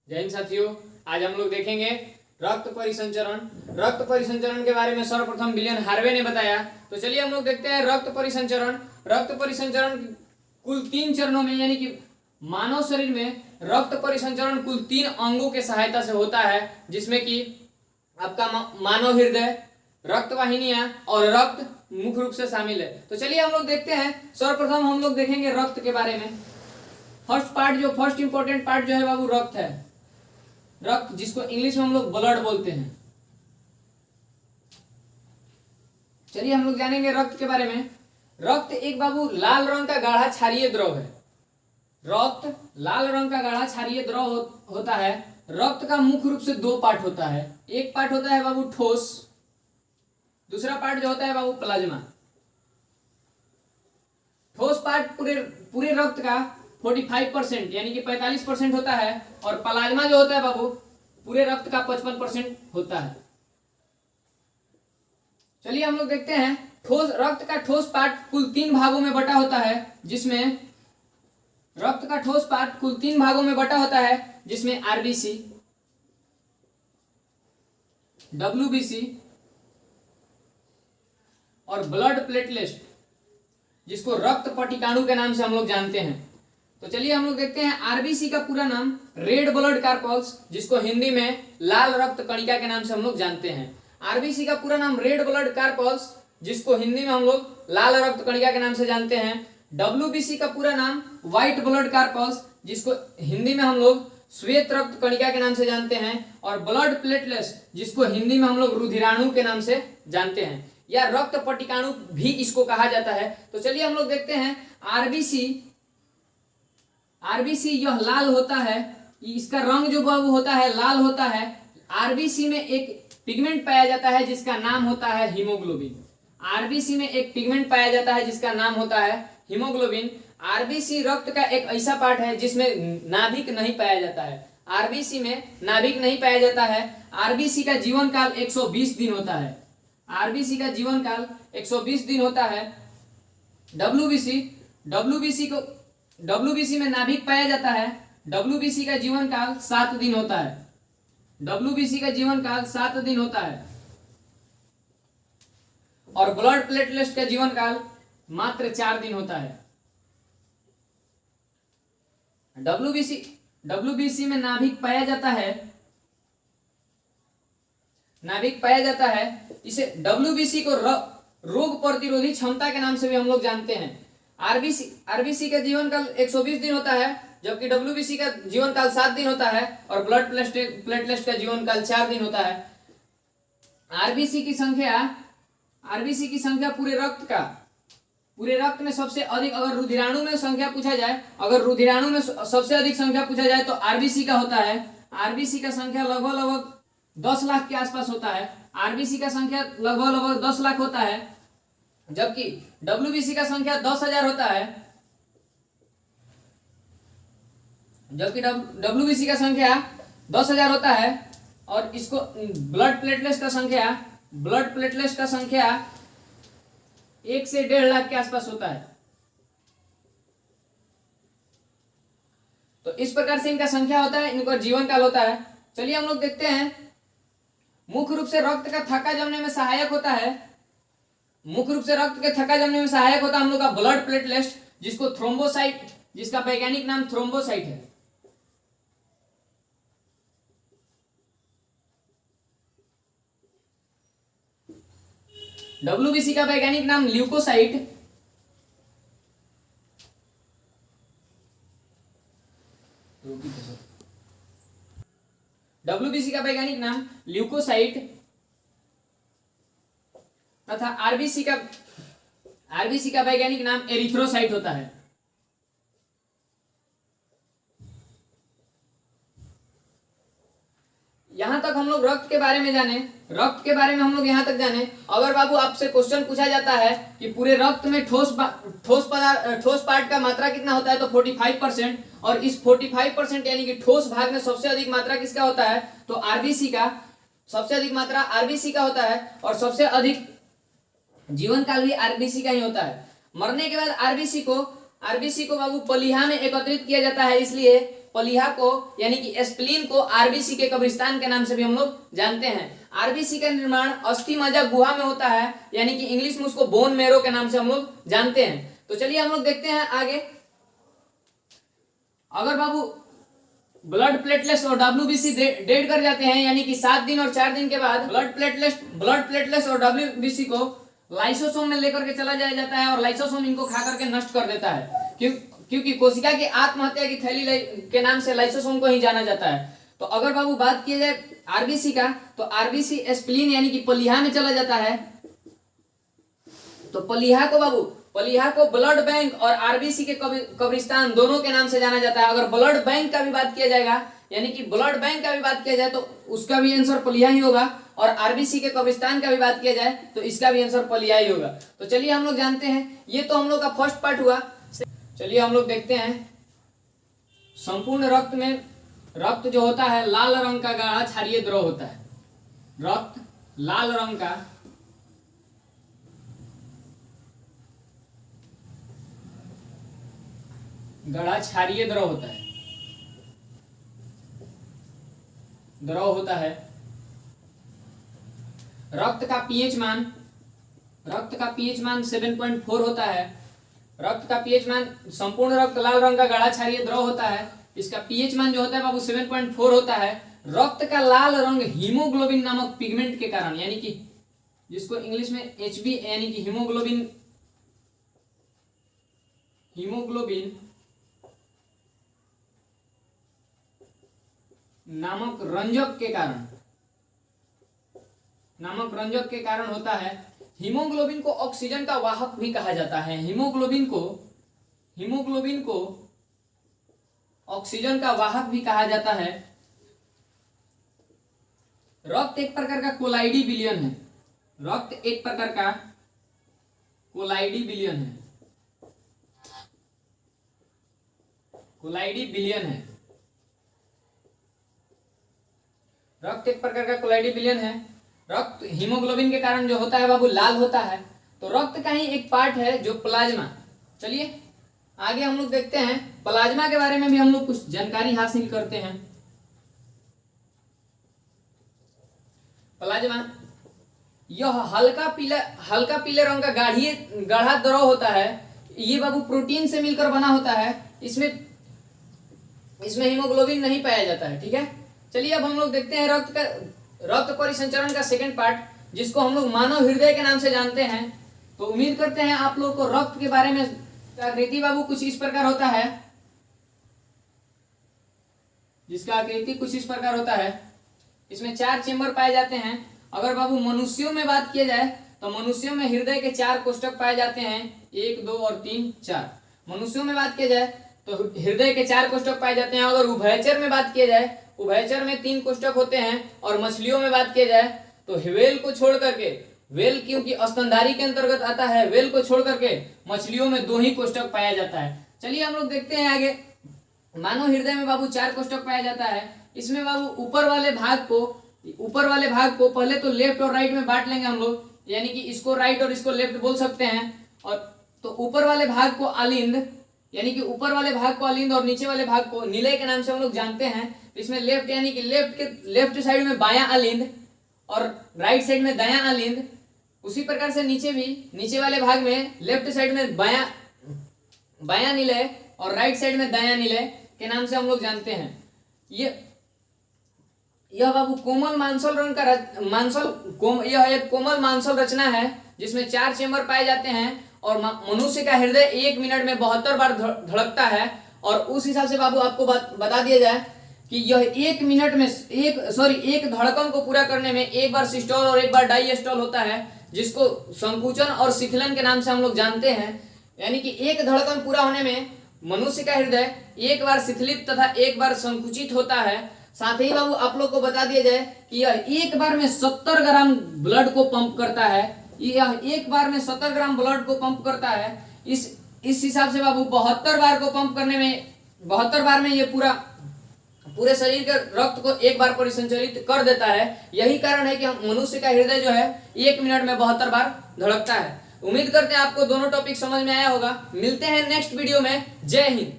जय हिंद साथियों, आज हम लोग देखेंगे रक्त परिसंचरण। रक्त परिसंचरण के बारे में सर्वप्रथम विलियम हार्वे ने बताया। तो चलिए हम लोग देखते हैं रक्त परिसंचरण। रक्त परिसंचरण कुल 3 चरणों में, यानी कि मानव शरीर में रक्त परिसंचरण कुल 3 अंगों के सहायता से होता है, जिसमें कि आपका मानव हृदय, रक्त वाहिनियां और रक्त मुख्य रूप से शामिल है। तो चलिए हम लोग देखते हैं। सर्वप्रथम हम लोग देखेंगे रक्त के बारे में। फर्स्ट इंपॉर्टेंट पार्ट जो है बाबू रक्त है। रक्त, जिसको इंग्लिश में हम लोग ब्लड बोलते हैं। चलिए हम लोग जानेंगे रक्त के बारे में। रक्त एक बाबू लाल रंग का गाढ़ा क्षारीय द्रव है। रक्त लाल रंग का गाढ़ा क्षारीय द्रव होता है। रक्त का मुख्य रूप से 2 पार्ट होता है। एक पार्ट होता है बाबू ठोस, दूसरा पार्ट जो होता है बाबू प्लाज्मा। ठोस पार्ट पूरे रक्त का 45% यानी कि 45% होता है, और प्लाज्मा जो होता है बाबू पूरे रक्त का 55% होता है। चलिए हम लोग देखते हैं। रक्त का ठोस पार्ट कुल 3 भागों में बटा होता है, जिसमें रक्त का ठोस पार्ट कुल 3 भागों में बटा होता है, जिसमें आरबीसी, डब्ल्यूबीसी और ब्लड प्लेटलेट, जिसको रक्त पटिकाणु के नाम से हम लोग जानते हैं। तो चलिए हम लोग देखते हैं। आरबीसी का पूरा नाम रेड ब्लड कार्पल्स, जिसको हिंदी में लाल रक्त कणिका के नाम से हम लोग जानते हैं। आरबीसी का पूरा नाम रेड ब्लड कार्पल्स, जिसको हिंदी में हम लोग लाल रक्त कणिका के नाम से जानते हैं। डब्ल्यूबीसी का पूरा नाम व्हाइट ब्लड कार्पल्स, जिसको हिंदी में हम लोग श्वेत रक्त कणिका के नाम से जानते हैं। और ब्लड प्लेटलेट्स, जिसको हिंदी में हम लोग रुधिराणु के नाम से जानते हैं, या रक्त पटिकाणु भी इसको कहा जाता है। तो चलिए हम लोग देखते हैं। आरबीसी यह लाल होता है। इसका रंग जो बाबू होता है लाल होता है। आरबीसी में एक पिगमेंट पाया जाता है जिसका नाम होता है हीमोग्लोबिन। आरबीसी में एक पिगमेंट पाया जाता है जिसका नाम होता है हीमोग्लोबिन। आरबीसी रक्त का एक ऐसा पार्ट है जिसमें नाभिक नहीं पाया जाता है। आरबीसी में नाभिक नहीं पाया जाता है। आरबीसी का जीवन काल 120 दिन होता है। आरबीसी का जीवन काल 120 दिन होता है। डब्ल्यूबीसी में नाभिक पाया जाता है। डब्ल्यूबीसी का जीवन काल 7 दिन होता है। डब्ल्यूबीसी का जीवन काल 7 दिन होता है। और ब्लड प्लेटलेट्स का जीवन काल मात्र 4 दिन होता है। डब्ल्यूबीसी में नाभिक पाया जाता है। इसे डब्ल्यूबीसी को रोग प्रतिरोधी क्षमता के नाम से भी हम लोग जानते हैं। आरबीसी का जीवन काल 120 दिन होता है, जबकि डब्ल्यूबीसी का जीवन काल 7 दिन होता है, और ब्लड प्लेटलेट्स का जीवन काल 4 दिन होता है। आरबीसी की संख्या पूरे रक्त में सबसे अधिक, अगर रुधिराणु में संख्या पूछा जाए, अगर रुधिराणु में सबसे अधिक संख्या पूछा जाए तो आरबीसी का होता है। आरबीसी का संख्या लगभग 10 लाख के आसपास होता है। आरबीसी का संख्या लगभग 10 लाख होता है, जबकि डब्ल्यूबीसी का संख्या 10,000 होता है। जबकि डब्ल्यूबीसी का संख्या 10,000 होता है, और इसको ब्लड प्लेटलेट्स का संख्या 1 से 1.5 लाख के आसपास होता है। तो इस प्रकार से इनका संख्या होता है, इनका जीवन काल होता है। चलिए हम लोग देखते हैं। मुख्य रूप से रक्त का थक्का जमने में सहायक होता है। हम लोग का ब्लड प्लेटलेट्स, जिसको थ्रोम्बोसाइट, जिसका वैज्ञानिक नाम थ्रोम्बोसाइट है। डब्ल्यूबीसी का वैज्ञानिक नाम ल्यूकोसाइट। डब्ल्यूबीसी का वैज्ञानिक नाम ल्यूकोसाइट तथा आरबीसी का वैज्ञानिक नाम एरिथ्रोसाइट होता है। यहां तक हम लोग रक्त के बारे में हम लोग यहां तक जाने। अगर बाबू आपसे क्वेश्चन पूछा जाता है कि पूरे रक्त में ठोस पार्ट का मात्रा कितना होता है, तो 45%, और इस 45% यानी कि ठोस भाग में सबसे अधिक मात्रा किसका होता है, तो आरबीसी का। सबसे अधिक मात्रा आरबीसी का होता है, और सबसे अधिक जीवन काल भी आरबीसी का ही होता है। मरने के बाद आरबीसी को बाबू पलिहा में एकत्रित किया जाता है, इसलिए पलिहा को यानी कि स्प्लीन को आरबीसी के कब्रिस्तान के नाम से भी हम लोग जानते हैं। आरबीसी का निर्माण अस्थि मज्जा गुहा में होता है, यानी कि इंग्लिश में उसको बोन मैरो के नाम से हम लोग जानते हैं। तो चलिए हम लोग देखते हैं आगे। अगर बाबू ब्लड प्लेटलेट्स और डब्ल्यूबीसी डेड कर जाते हैं, यानी कि 7 दिन और 4 दिन के बाद ब्लड प्लेटलेट्स और डब्ल्यूबीसी को लाइसोसोम में लेकर के चला जाया जाता है और लाइसोसोम इनको खा करके नष्ट कर देता है, क्योंकि कोशिका की आत्महत्या की थैली के नाम से लाइसोसोम को ही जाना जाता है। तो अगर बाबू बात की जाए आरबीसी का, तो आरबीसी स्प्लीन यानी कि पलिहा में चला जाता है। तो पलिहा को ब्लड बैंक और आरबीसी के कब्रिस्तान दोनों के नाम से जाना जाता है। अगर ब्लड बैंक का भी बात किया जाएगा, यानी कि ब्लड बैंक का भी बात किया जाए तो उसका भी आंसर पलिहा ही होगा, और आरबीसी के कब्रिस्तान का भी बात किया जाए तो इसका भी आंसर पलिहा ही होगा। तो चलिए हम लोग जानते हैं, ये तो हम लोग का फर्स्ट पार्ट हुआ। चलिए हम लोग देखते हैं, संपूर्ण रक्त में रक्त जो होता है लाल रंग का गाढ़ा क्षारीय द्रव होता है। रक्त लाल रंग का गाढ़ा क्षारीय द्रव होता है। रक्त का पीएच मान 7.4 होता है। रक्त का पीएच मान, संपूर्ण रक्त लाल रंग का गाढ़ा क्षारीय द्रव होता है, इसका पीएच मान जो होता है बाबू 7.4 होता है। रक्त का लाल रंग हीमोग्लोबिन नामक पिगमेंट के कारण, यानी कि जिसको इंग्लिश में एचबी यानी कि हीमोग्लोबिन नामक रंजक के कारण होता है। हीमोग्लोबिन को ऑक्सीजन का वाहक भी कहा जाता है। हीमोग्लोबिन को ऑक्सीजन का वाहक भी कहा जाता है। रक्त एक प्रकार का कोलाइडी विलयन है। रक्त एक प्रकार का कोलाइडी विलयन है। रक्त एक प्रकार का कोलाइडी विलयन है। रक्त हीमोग्लोबिन के कारण जो होता है बाबू लाल होता है। तो रक्त का ही एक पार्ट है जो प्लाज्मा। चलिए आगे हम लोग देखते हैं, प्लाज्मा के बारे में भी हम लोग कुछ जानकारी हासिल करते हैं। प्लाज्मा यह हल्का पीले रंग का गाढ़ा द्रव होता है। ये बाबू प्रोटीन से मिलकर बना होता है। इसमें हीमोग्लोबिन नहीं पाया जाता है। ठीक है, चलिए अब हम लोग देखते हैं रक्त परिसंचरण का सेकंड पार्ट, जिसको हम लोग मानव हृदय के नाम से जानते हैं। तो उम्मीद करते हैं आप लोग को रक्त के बारे में आकृति बाबू कुछ इस प्रकार होता है, जिसका आकृति कुछ इस प्रकार होता है। इसमें 4 चेंबर पाए जाते हैं। अगर बाबू मनुष्यों में बात किया जाए तो मनुष्यों में हृदय के 4 कोष्ठक पाए जाते हैं, 1, 2 और 3, 4। मनुष्यों में बात किया जाए तो हृदय के 4 कोष्ठक पाए जाते हैं। अगर उभयचर में बात किया जाए, उभयचर में 3 कोष्ठक होते हैं। और मछलियों में बात किया जाए तो व्हेल को छोड़ करके, व्हेल क्योंकि स्तनधारी के अंतर्गत आता है, व्हेल को छोड़ करके मछलियों में 2 ही कोष्ठक पाया जाता है। चलिए हम लोग देखते हैं आगे। मानव हृदय में बाबू 4 कोष्ठक पाया जाता है। इसमें बाबू ऊपर वाले भाग को पहले तो लेफ्ट और राइट में बांट लेंगे हम लोग, यानी कि इसको राइट और इसको लेफ्ट बोल सकते हैं। और तो ऊपर वाले भाग को अलिंद, यानी कि ऊपर वाले भाग को अलिंद और नीचे वाले भाग को निलय के नाम से हम लोग जानते हैं। इसमें लेफ्ट यानी कि लेफ्ट साइड में बायां अलिंद और राइट साइड में दायां अलिंद। उसी प्रकार से नीचे वाले भाग में लेफ्ट साइड में बायां निलय और राइट साइड में दायां निलय के नाम से हम लोग जानते हैं। यह बाबू कोमल मांसल रंग का यह एक कोमल मांसल रचना है, जिसमें 4 चेंबर पाए जाते हैं। और मनुष्य का हृदय 1 मिनट में 72 बार धड़कता है। और उस हिसाब से बाबू आपको बता दिया जाए कि यह 1 मिनट में एक धड़कन को पूरा करने में 1 बार सिस्टोल और 1 बार डायस्टोल होता है, जिसको संकुचन और शिथिलन के नाम से हम लोग जानते हैं। यानी कि एक धड़कन पूरा होने में मनुष्य का हृदय 1 बार शिथिलित तथा 1 बार संकुचित होता है। साथ ही बाबू आप लोग को बता दिया जाए कि यह 1 बार में 70 ग्राम ब्लड को पंप करता है। यह 1 बार में 70 ग्राम ब्लड को पंप करता है। इस हिसाब से बाबू 72 बार को पंप करने में 72 बार में ये पूरे शरीर के रक्त को 1 बार परिसंचरित कर देता है। यही कारण है कि मनुष्य का हृदय जो है 1 मिनट में 72 बार धड़कता है। उम्मीद करते हैं आपको दोनों टॉपिक समझ में आया होगा। मिलते हैं नेक्स्ट वीडियो में। जय हिंद।